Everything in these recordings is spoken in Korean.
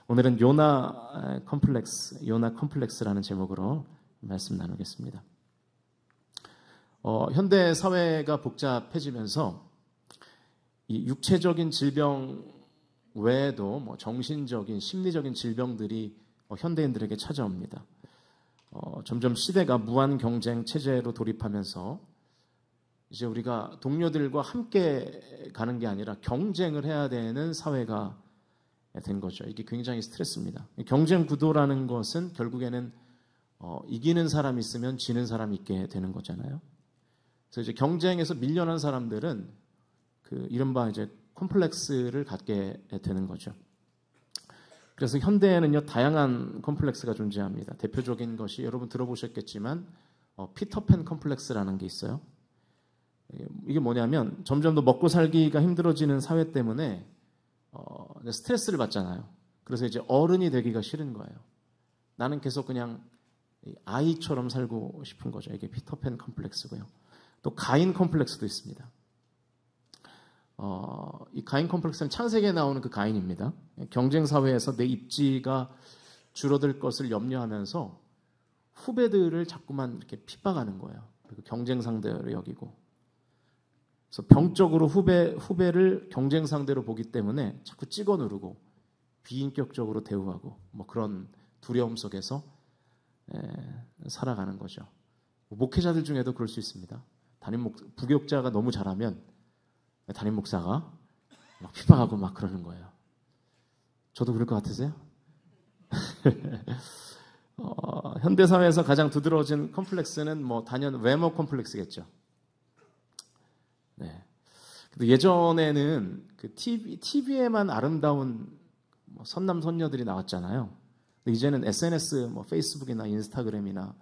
오늘은 요나 컴플렉스라는 제목으로 말씀 나누겠습니다. 현대 사회가 복잡해지면서 이 육체적인 질병 외에도 정신적인, 심리적인 질병들이 현대인들에게 찾아옵니다. 점점 시대가 무한 경쟁 체제로 돌입하면서 이제 우리가 동료들과 함께 가는 게 아니라 경쟁을 해야 되는 사회가 된 거죠. 이게 굉장히 스트레스입니다. 경쟁 구도라는 것은 결국에는 이기는 사람이 있으면 지는 사람이 있게 되는 거잖아요. 그래서 이제 경쟁에서 밀려난 사람들은 그 이른바 이제 콤플렉스를 갖게 되는 거죠. 그래서 현대에는요 다양한 콤플렉스가 존재합니다. 대표적인 것이 여러분 들어보셨겠지만 피터팬 콤플렉스라는 게 있어요. 이게 뭐냐면 점점 더 먹고 살기가 힘들어지는 사회 때문에 스트레스를 받잖아요. 그래서 이제 어른이 되기가 싫은 거예요. 나는 계속 그냥 아이처럼 살고 싶은 거죠. 이게 피터팬 콤플렉스고요. 또 가인 콤플렉스도 있습니다. 이 가인 콤플렉스는 창세기에 나오는 그 가인입니다. 경쟁 사회에서 내 입지가 줄어들 것을 염려하면서 후배들을 자꾸만 이렇게 핍박하는 거예요. 그리고 경쟁 상대로 여기고. 그래서 병적으로 후배를 경쟁 상대로 보기 때문에 자꾸 찍어 누르고 비인격적으로 대우하고 그런 두려움 속에서 살아가는 거죠. 목회자들 중에도 그럴 수 있습니다. 부교육자가 너무 잘하면 담임 목사가 막 핍박하고 막 그러는 거예요. 저도 그럴 것 같으세요? 현대사회에서 가장 두드러진 컴플렉스는 단연 외모 컴플렉스겠죠. 네. 근데 예전에는 그 TV에만 아름다운 선남 선녀들이 나왔잖아요. 근데 이제는 SNS, 페이스북이나 인스타그램이나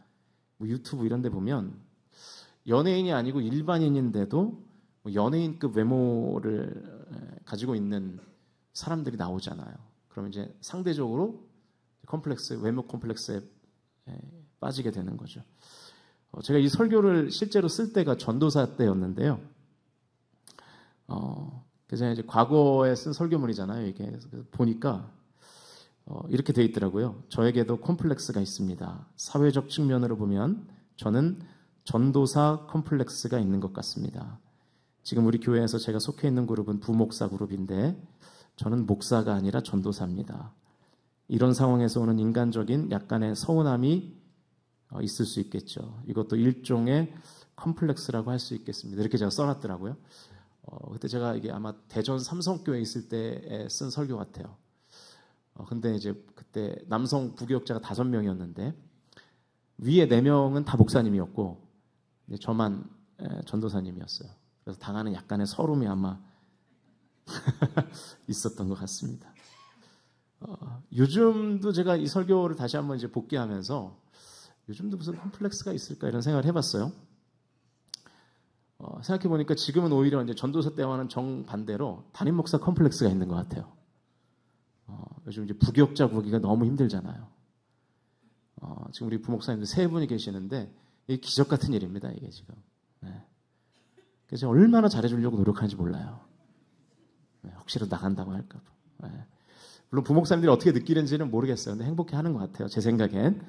유튜브 이런 데 보면 연예인이 아니고 일반인인데도 연예인급 외모를 가지고 있는 사람들이 나오잖아요. 그러면 이제 상대적으로 외모 컴플렉스에 빠지게 되는 거죠. 제가 이 설교를 실제로 쓸 때가 전도사 때였는데요. 그래서 이제 과거에 쓴 설교문이잖아요. 이게 그래서 보니까 이렇게 돼 있더라고요. 저에게도 컴플렉스가 있습니다. 사회적 측면으로 보면 저는 전도사 컴플렉스가 있는 것 같습니다. 지금 우리 교회에서 제가 속해 있는 그룹은 부목사 그룹인데 저는 목사가 아니라 전도사입니다. 이런 상황에서 오는 인간적인 약간의 서운함이 있을 수 있겠죠. 이것도 일종의 컴플렉스라고 할 수 있겠습니다. 이렇게 제가 써놨더라고요. 그때 제가 이게 아마 대전 삼성교회에 있을 때 쓴 설교 같아요. 근데 이제 그때 남성 부교육자가 5명이었는데 위에 4명은 다 목사님이었고 저만 전도사님이었어요. 그래서 당하는 약간의 서름이 아마 있었던 것 같습니다. 요즘도 제가 이 설교를 다시 한번 이제 복귀하면서 요즘도 무슨 컴플렉스가 있을까 이런 생각을 해봤어요. 생각해 보니까 지금은 오히려 이제 전도사 때와는 정반대로 담임 목사 컴플렉스가 있는 것 같아요. 요즘 이제 부교육자 구하기가 너무 힘들잖아요. 지금 우리 부목사님들 3분이 계시는데 이게 기적 같은 일입니다. 이게 지금. 네. 그래서 얼마나 잘해주려고 노력하는지 몰라요. 혹시라도 나간다고 할까 봐. 물론 부목사님들이 어떻게 느끼는지는 모르겠어요. 근데 행복해하는 것 같아요. 제 생각엔.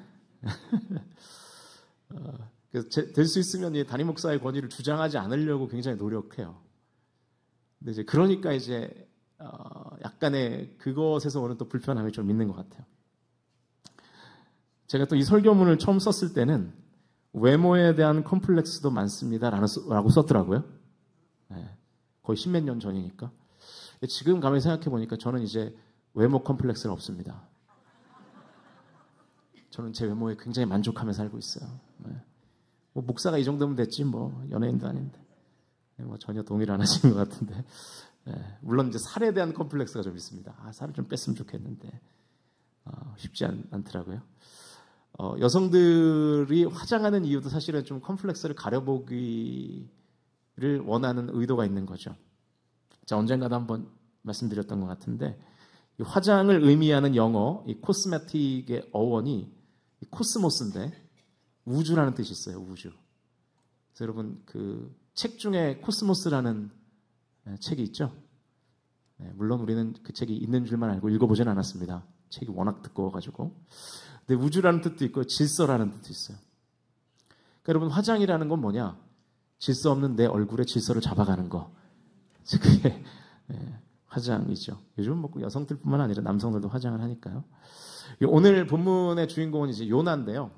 될 수 있으면 이 담임 목사의 권위를 주장하지 않으려고 굉장히 노력해요. 근데 이제 그러니까 이제 약간의 그것에서 오는 또 불편함이 좀 있는 것 같아요. 제가 또 이 설교문을 처음 썼을 때는 외모에 대한 컴플렉스도 많습니다라고 썼더라고요. 거의 10몇 년 전이니까. 지금 가만히 생각해 보니까 저는 이제 외모 컴플렉스는 없습니다. 저는 제 외모에 굉장히 만족하며 살고 있어요. 목사가 이 정도면 됐지 연예인도 아닌데 전혀 동의를 안 하시는 것 같은데 물론 이제 살에 대한 컴플렉스가 좀 있습니다. 살을 좀 뺐으면 좋겠는데 쉽지 않더라고요. 여성들이 화장하는 이유도 사실은 좀 컴플렉스를 가려보기를 원하는 의도가 있는 거죠. 자, 언젠가도 한번 말씀드렸던 것 같은데 이 화장을 의미하는 영어 이 코스메틱의 어원이 코스모스인데 우주라는 뜻이 있어요. 우주. 그래서 여러분 그 책 중에 코스모스라는 책이 있죠. 물론 우리는 그 책이 있는 줄만 알고 읽어보진 않았습니다. 책이 워낙 두꺼워가지고. 근데 우주라는 뜻도 있고 질서라는 뜻도 있어요. 그러니까 여러분, 화장이라는 건 뭐냐? 질서 없는 내 얼굴에 질서를 잡아가는 거. 그게 화장이죠. 요즘 뭐 여성들뿐만 아니라 남성들도 화장을 하니까요. 오늘 본문의 주인공은 이제 요나인데요.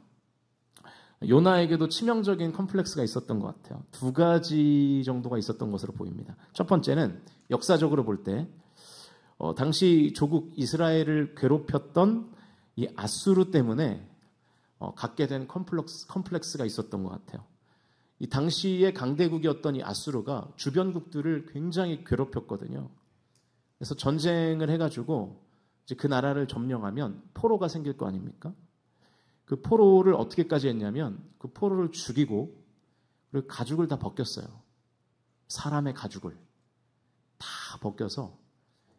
요나에게도 치명적인 컴플렉스가 있었던 것 같아요. 두 가지 정도가 있었던 것으로 보입니다. 첫 번째는 역사적으로 볼 때 당시 조국 이스라엘을 괴롭혔던 이 아수르 때문에 갖게 된 컴플렉스가 있었던 것 같아요. 이 당시의 강대국이었던 이 아수르가 주변국들을 굉장히 괴롭혔거든요. 그래서 전쟁을 해가지고 이제 그 나라를 점령하면 포로가 생길 거 아닙니까? 그 포로를 어떻게까지 했냐면 그 포로를 죽이고 그리고 가죽을 다 벗겼어요. 사람의 가죽을 다 벗겨서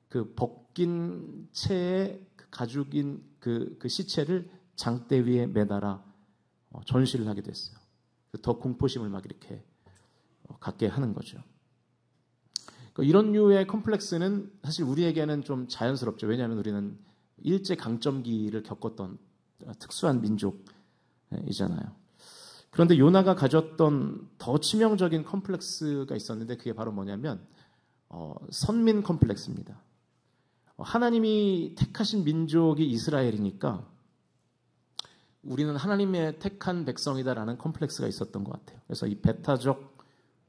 그 벗긴 채의 그 가죽인 그 시체를 장대 위에 매달아 전시를 하게 됐어요. 더 공포심을 막 이렇게 갖게 하는 거죠. 이런 류의 컴플렉스는 사실 우리에게는 좀 자연스럽죠. 왜냐하면 우리는 일제 강점기를 겪었던 특수한 민족이잖아요. 그런데 요나가 가졌던 더 치명적인 컴플렉스가 있었는데 그게 바로 뭐냐면 선민 컴플렉스입니다. 하나님이 택하신 민족이 이스라엘이니까 우리는 하나님의 택한 백성이다라는 컴플렉스가 있었던 것 같아요. 그래서 이 배타적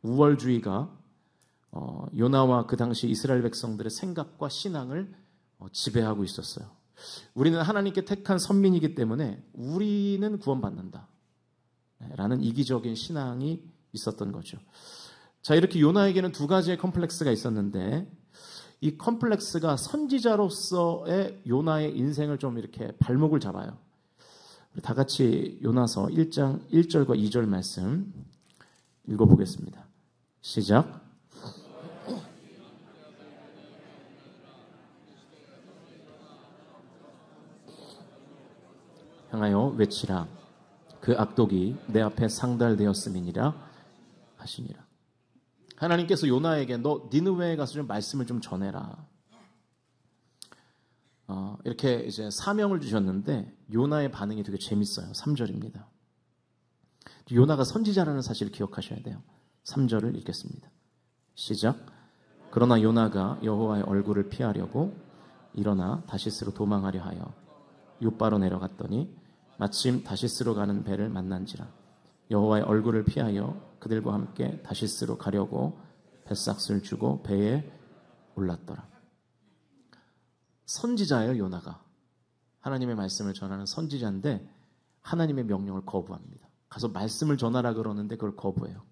우월주의가 요나와 그 당시 이스라엘 백성들의 생각과 신앙을 지배하고 있었어요. 우리는 하나님께 택한 선민이기 때문에 우리는 구원받는다 라는 이기적인 신앙이 있었던 거죠. 자, 이렇게 요나에게는 두 가지의 컴플렉스가 있었는데 이 컴플렉스가 선지자로서의 요나의 인생을 좀 이렇게 발목을 잡아요. 다 같이 요나서 1장 1절과 2절 말씀 읽어보겠습니다. 시작. 향하여 외치라. 그 악독이 내 앞에 상달되었음이니라 하시니라. 하나님께서 요나에게 너 니느웨에 가서 좀 말씀을 좀 전해라. 이렇게 이제 사명을 주셨는데 요나의 반응이 되게 재밌어요. 3절입니다. 요나가 선지자라는 사실을 기억하셔야 돼요. 3절을 읽겠습니다. 시작. 그러나 요나가 여호와의 얼굴을 피하려고 일어나 다시스로 도망하려 하여 욥바로 내려갔더니 마침 다시스로 가는 배를 만난지라. 여호와의 얼굴을 피하여 그들과 함께 다시스로 가려고 뱃삭을 주고 배에 올랐더라. 선지자예요, 요나가. 하나님의 말씀을 전하는 선지자인데 하나님의 명령을 거부합니다. 가서 말씀을 전하라 그러는데 그걸 거부해요.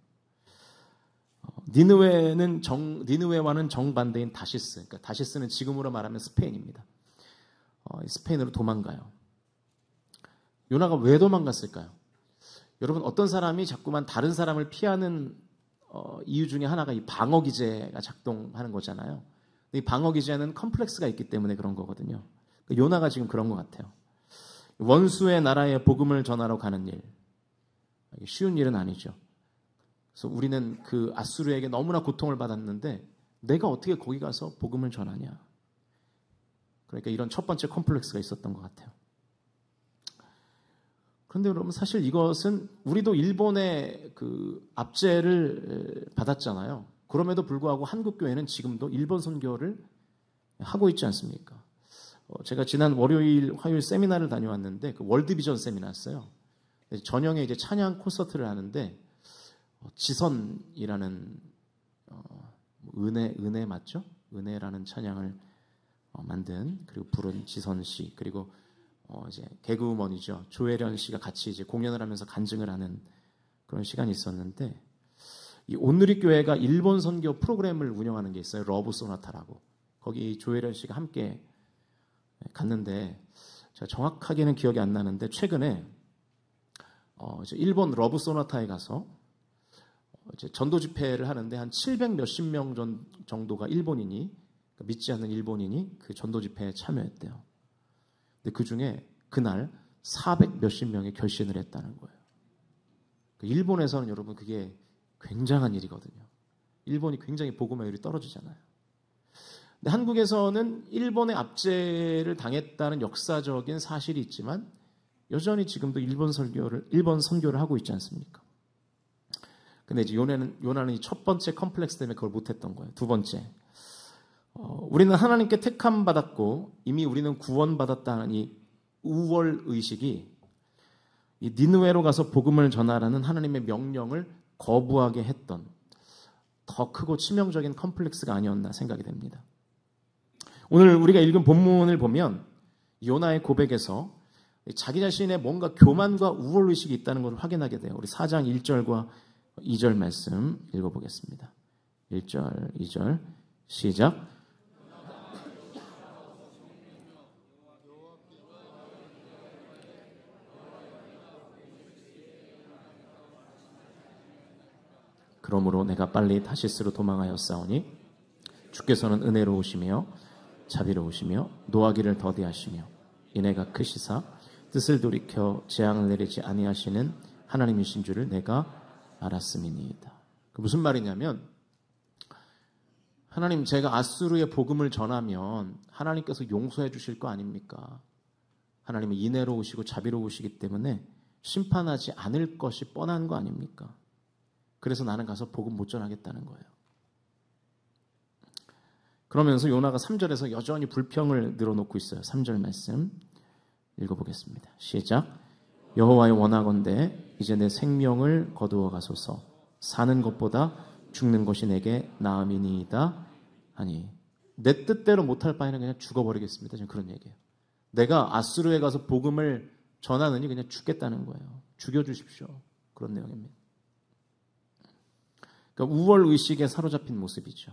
니느웨와는 정반대인 다시스. 그러니까 다시스는 지금으로 말하면 스페인입니다. 스페인으로 도망가요. 요나가 왜 도망갔을까요? 여러분, 어떤 사람이 자꾸만 다른 사람을 피하는 이유 중에 하나가 이 방어 기제가 작동하는 거잖아요. 이 방어 기제는 컴플렉스가 있기 때문에 그런 거거든요. 요나가 지금 그런 것 같아요. 원수의 나라에 복음을 전하러 가는 일. 쉬운 일은 아니죠. 그래서 우리는 그 아수르에게 너무나 고통을 받았는데 내가 어떻게 거기 가서 복음을 전하냐. 그러니까 이런 첫 번째 컴플렉스가 있었던 것 같아요. 그런데 여러분, 사실 이것은 우리도 일본의 그 압제를 받았잖아요. 그럼에도 불구하고 한국교회는 지금도 일본 선교를 하고 있지 않습니까? 제가 지난 월요일, 화요일 세미나를 다녀왔는데 그 월드비전 세미나였어요. 저녁에 이제 찬양 콘서트를 하는데 지선이라는 은혜 맞죠? 은혜라는 찬양을 만든 그리고 부른 지선 씨, 그리고 이제 개그우먼이죠, 조혜련 씨가 같이 이제 공연을 하면서 간증을 하는 그런 시간이 있었는데, 이 온누리 교회가 일본 선교 프로그램을 운영하는 게 있어요. 러브 소나타라고. 거기 조혜련 씨가 함께 갔는데 제가 정확하게는 기억이 안 나는데 최근에 이제 일본 러브 소나타에 가서 이제 전도 집회를 하는데 한 700 몇십 명 정도가 일본인이, 믿지 않는 일본인이 그 전도 집회에 참여했대요. 근데 그 중에 그날 400 몇십 명이 결신을 했다는 거예요. 일본에서는 여러분 그게 굉장한 일이거든요. 일본이 굉장히 복음화율이 떨어지잖아요. 근데 한국에서는 일본의 압제를 당했다는 역사적인 사실이 있지만 여전히 지금도 일본 선교를 하고 있지 않습니까? 근데 이제 요나는 이 첫 번째 컴플렉스 때문에 그걸 못했던 거예요. 두 번째, 우리는 하나님께 택함 받았고 이미 우리는 구원받았다는 이 우월 의식이 이 니느웨로 가서 복음을 전하라는 하나님의 명령을 거부하게 했던 더 크고 치명적인 컴플렉스가 아니었나 생각이 됩니다. 오늘 우리가 읽은 본문을 보면 요나의 고백에서 자기 자신의 뭔가 교만과 우월 의식이 있다는 것을 확인하게 돼요. 우리 4장 1절과 2절 말씀 읽어보겠습니다. 1절, 2절 시작. 그러므로 내가 빨리 다시스로 도망하였사오니 주께서는 은혜로우시며 자비로우시며 노하기를 더디하시며 인애가 크시사 뜻을 돌이켜 재앙을 내리지 아니하시는 하나님이신 줄을 내가 알았음이니이다. 그 무슨 말이냐면 하나님, 제가 아수르의 복음을 전하면 하나님께서 용서해 주실 거 아닙니까? 하나님은 인애로우시고 자비로우시기 때문에 심판하지 않을 것이 뻔한 거 아닙니까? 그래서 나는 가서 복음 못 전하겠다는 거예요. 그러면서 요나가 3절에서 여전히 불평을 늘어놓고 있어요. 3절 말씀 읽어보겠습니다. 시작. 여호와의 원하건대 이제 내 생명을 거두어 가소서. 사는 것보다 죽는 것이 내게 나음이니이다 하니, 내 뜻대로 못할 바에는 그냥 죽어버리겠습니다. 지금 그런 얘기예요. 내가 아수르에 가서 복음을 전하느니 그냥 죽겠다는 거예요. 죽여주십시오. 그런 내용입니다. 그러니까 우월 의식에 사로잡힌 모습이죠.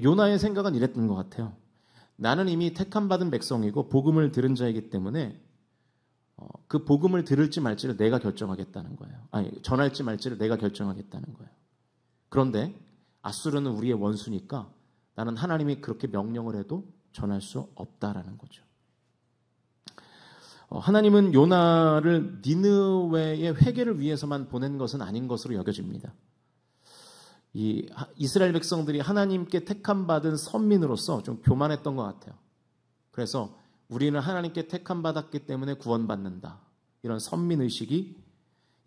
요나의 생각은 이랬던 것 같아요. 나는 이미 택함받은 백성이고 복음을 들은 자이기 때문에 그 복음을 들을지 말지를 내가 결정하겠다는 거예요. 아니, 전할지 말지를 내가 결정하겠다는 거예요. 그런데 아수르는 우리의 원수니까 나는 하나님이 그렇게 명령을 해도 전할 수 없다라는 거죠. 하나님은 요나를 니느웨의 회개를 위해서만 보낸 것은 아닌 것으로 여겨집니다. 이 이스라엘 백성들이 하나님께 택함받은 선민으로서 좀 교만했던 것 같아요. 그래서 우리는 하나님께 택함받았기 때문에 구원받는다, 이런 선민의식이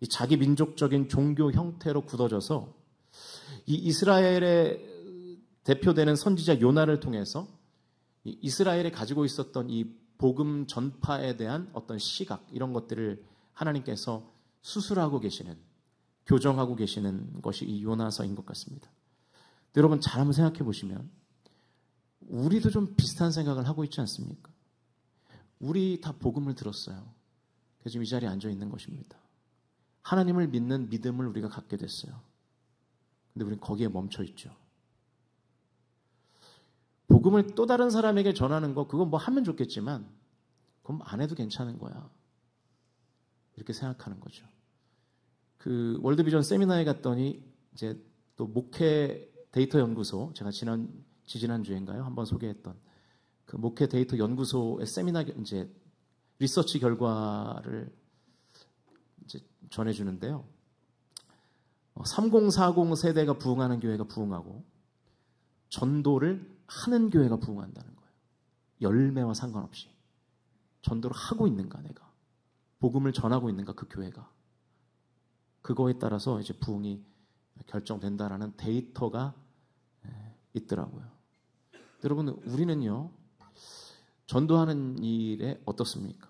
이 자기 민족적인 종교 형태로 굳어져서 이 이스라엘의 대표되는 선지자 요나를 통해서 이 이스라엘에 가지고 있었던 이 복음 전파에 대한 어떤 시각, 이런 것들을 하나님께서 수술하고 계시는, 교정하고 계시는 것이 이 요나서인 것 같습니다. 여러분 잘 한번 생각해 보시면 우리도 좀 비슷한 생각을 하고 있지 않습니까? 우리 다 복음을 들었어요. 그래서 지금 이 자리에 앉아 있는 것입니다. 하나님을 믿는 믿음을 우리가 갖게 됐어요. 근데 우리는 거기에 멈춰 있죠. 복음을 또 다른 사람에게 전하는 거, 그건 뭐 하면 좋겠지만 그건 안 해도 괜찮은 거야, 이렇게 생각하는 거죠. 그 월드비전 세미나에 갔더니 이제 또 목회 데이터 연구소, 제가 지지난주인가요? 한번 소개했던 그 목회 데이터 연구소의 세미나 이제 리서치 결과를 이제 전해주는데요. 3040 세대가 부흥하는 교회가 부흥하고 전도를 하는 교회가 부흥한다는 거예요. 열매와 상관없이 전도를 하고 있는가, 내가 복음을 전하고 있는가, 그 교회가, 그거에 따라서 이제 부흥이 결정된다라는 데이터가 있더라고요. 여러분, 우리는요 전도하는 일에 어떻습니까?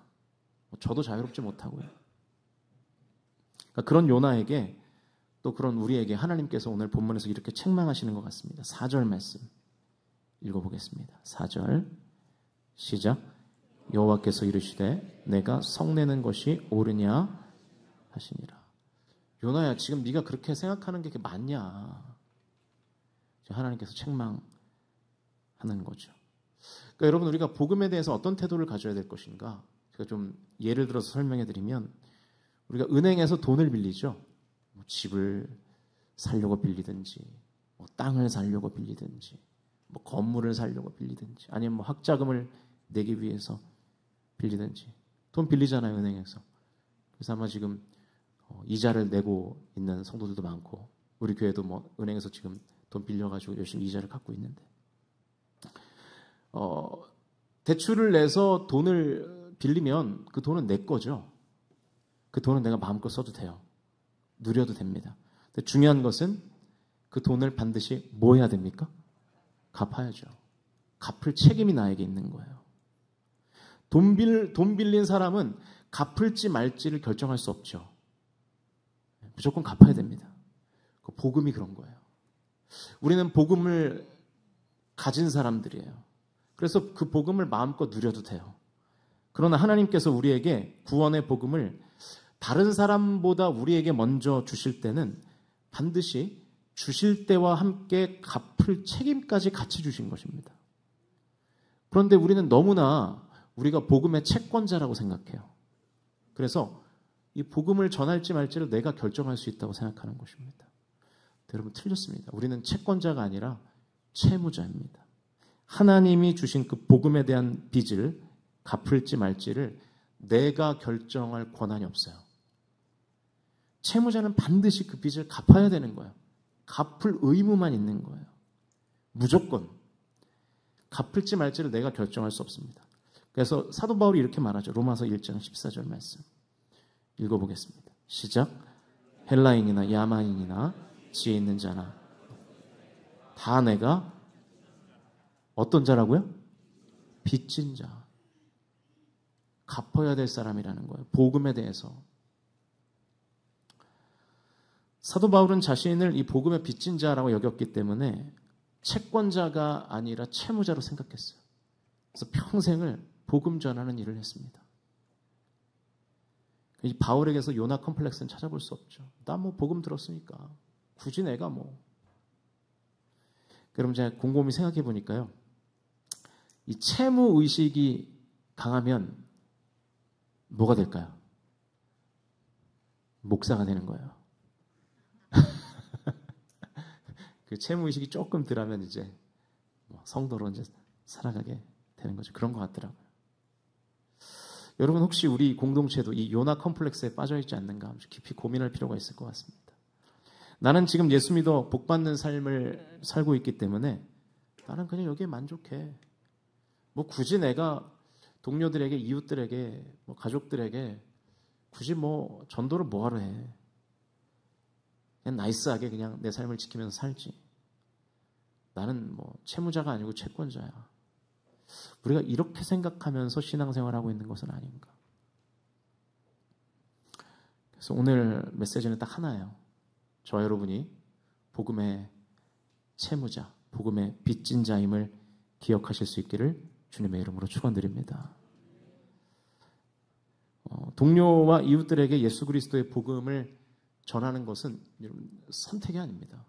저도 자유롭지 못하고요. 그러니까 그런 요나에게, 또 그런 우리에게 하나님께서 오늘 본문에서 이렇게 책망하시는 것 같습니다. 4절 말씀 읽어보겠습니다. 4절 시작. 여호와께서 이르시되 내가 성내는 것이 옳으냐 하시니라. 요나야, 지금 네가 그렇게 생각하는 게 맞냐? 하나님께서 책망하는 거죠. 그러니까 여러분, 우리가 복음에 대해서 어떤 태도를 가져야 될 것인가? 제가 좀 예를 들어서 설명해 드리면, 우리가 은행에서 돈을 빌리죠. 뭐 집을 사려고 빌리든지, 뭐 땅을 사려고 빌리든지, 뭐 건물을 사려고 빌리든지, 아니면 뭐 학자금을 내기 위해서 빌리든지 돈 빌리잖아요, 은행에서. 그래서 아마 지금 이자를 내고 있는 성도들도 많고, 우리 교회도 뭐 은행에서 지금 돈 빌려가지고 열심히 이자를 갚고 있는데, 대출을 내서 돈을 빌리면 그 돈은 내 거죠. 그 돈은 내가 마음껏 써도 돼요. 누려도 됩니다. 근데 중요한 것은 그 돈을 반드시 뭐 해야 됩니까? 갚아야죠. 갚을 책임이 나에게 있는 거예요. 돈 빌린 사람은 갚을지 말지를 결정할 수 없죠. 무조건 갚아야 됩니다. 그 복음이 그런 거예요. 우리는 복음을 가진 사람들이에요. 그래서 그 복음을 마음껏 누려도 돼요. 그러나 하나님께서 우리에게 구원의 복음을 다른 사람보다 우리에게 먼저 주실 때는 반드시 주실 때와 함께 갚을 책임까지 같이 주신 것입니다. 그런데 우리는 너무나 우리가 복음의 채권자라고 생각해요. 그래서 이 복음을 전할지 말지를 내가 결정할 수 있다고 생각하는 것입니다. 여러분 틀렸습니다. 우리는 채권자가 아니라 채무자입니다. 하나님이 주신 그 복음에 대한 빚을 갚을지 말지를 내가 결정할 권한이 없어요. 채무자는 반드시 그 빚을 갚아야 되는 거예요. 갚을 의무만 있는 거예요. 무조건. 갚을지 말지를 내가 결정할 수 없습니다. 그래서 사도 바울이 이렇게 말하죠. 로마서 1장 14절 말씀. 읽어보겠습니다. 시작. 헬라인이나 야만인이나 지혜 있는 자나 다 내가 어떤 자라고요? 빚진 자. 갚아야 될 사람이라는 거예요. 복음에 대해서. 사도 바울은 자신을 이 복음의 빚진 자라고 여겼기 때문에 채권자가 아니라 채무자로 생각했어요. 그래서 평생을 복음 전하는 일을 했습니다. 이 바울에게서 요나 컴플렉스는 찾아볼 수 없죠. 나 뭐 복음 들었으니까 굳이 내가 뭐. 그럼 제가 곰곰이 생각해 보니까요. 이 채무 의식이 강하면 뭐가 될까요? 목사가 되는 거예요. 그 채무 의식이 조금 덜하면 이제 성도로 이제 살아가게 되는 거죠. 그런 것 같더라고요. 여러분 혹시 우리 공동체도 이 요나 컴플렉스에 빠져 있지 않는가 깊이 고민할 필요가 있을 것 같습니다. 나는 지금 예수 믿어 복 받는 삶을 살고 있기 때문에 나는 그냥 여기에 만족해. 뭐 굳이 내가 동료들에게, 이웃들에게, 뭐 가족들에게 굳이 뭐 전도를 뭐하러 해. 그냥 나이스하게 그냥 내 삶을 지키면서 살지. 나는 뭐 채무자가 아니고 채권자야. 우리가 이렇게 생각하면서 신앙생활하고 있는 것은 아닌가. 그래서 오늘 메시지는 딱 하나예요. 저와 여러분이 복음의 채무자, 복음의 빚진 자임을 기억하실 수 있기를 주님의 이름으로 축원드립니다. 동료와 이웃들에게 예수 그리스도의 복음을 전하는 것은 선택이 아닙니다.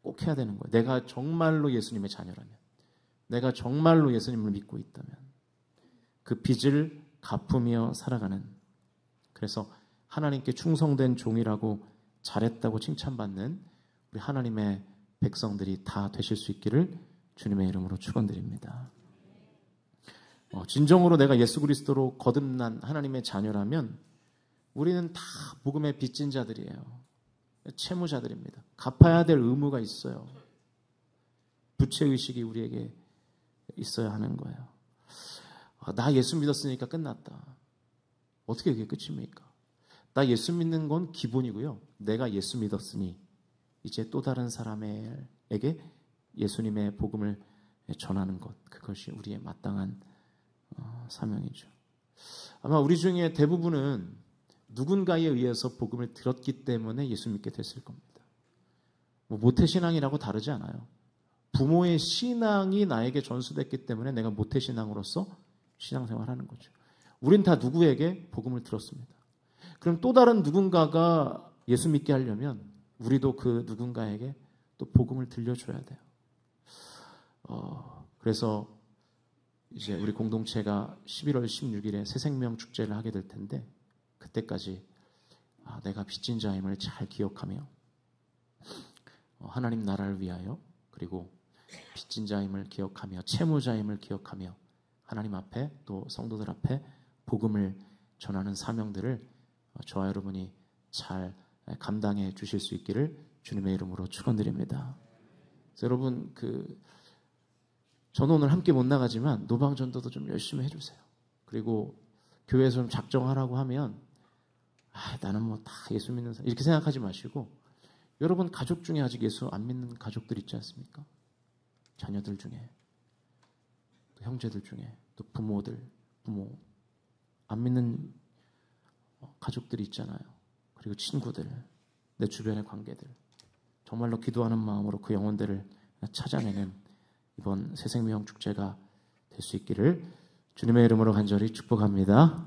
꼭 해야 되는 거예요. 내가 정말로 예수님의 자녀라면, 내가 정말로 예수님을 믿고 있다면 그 빚을 갚으며 살아가는, 그래서 하나님께 충성된 종이라고 잘했다고 칭찬받는 우리 하나님의 백성들이 다 되실 수 있기를 주님의 이름으로 축원드립니다. 진정으로 내가 예수 그리스도로 거듭난 하나님의 자녀라면 우리는 다 복음의 빚진 자들이에요. 채무자들입니다. 갚아야 될 의무가 있어요. 부채의식이 우리에게 있어야 하는 거예요. 나 예수 믿었으니까 끝났다. 어떻게 그게 끝입니까? 나 예수 믿는 건 기본이고요. 내가 예수 믿었으니 이제 또 다른 사람에게 예수님의 복음을 전하는 것, 그것이 우리의 마땅한 사명이죠. 아마 우리 중에 대부분은 누군가에 의해서 복음을 들었기 때문에 예수 믿게 됐을 겁니다. 뭐 모태신앙이라고 다르지 않아요. 부모의 신앙이 나에게 전수됐기 때문에 내가 모태신앙으로서 신앙생활하는 거죠. 우린 다 누구에게 복음을 들었습니다. 그럼 또 다른 누군가가 예수 믿게 하려면 우리도 그 누군가에게 또 복음을 들려줘야 돼요. 그래서 이제 우리 공동체가 11월 16일에 새생명 축제를 하게 될 텐데 그때까지 내가 빚진 자임을 잘 기억하며 하나님 나라를 위하여, 그리고 빚진 자임을 기억하며 채무자임을 기억하며 하나님 앞에 또 성도들 앞에 복음을 전하는 사명들을 저와 여러분이 잘 감당해 주실 수 있기를 주님의 이름으로 축원드립니다. 여러분 저는 오늘 함께 못 나가지만 노방전도도 좀 열심히 해주세요. 그리고 교회에서 좀 작정하라고 하면 나는 뭐 다 예수 믿는 사람 이렇게 생각하지 마시고 여러분 가족 중에 아직 예수 안 믿는 가족들 있지 않습니까? 자녀들 중에 또 형제들 중에 또 부모 안 믿는 가족들이 있잖아요. 그리고 친구들, 내 주변의 관계들 정말로 기도하는 마음으로 그 영혼들을 찾아내는 이번 새생명 축제가 될 수 있기를 주님의 이름으로 간절히 축복합니다.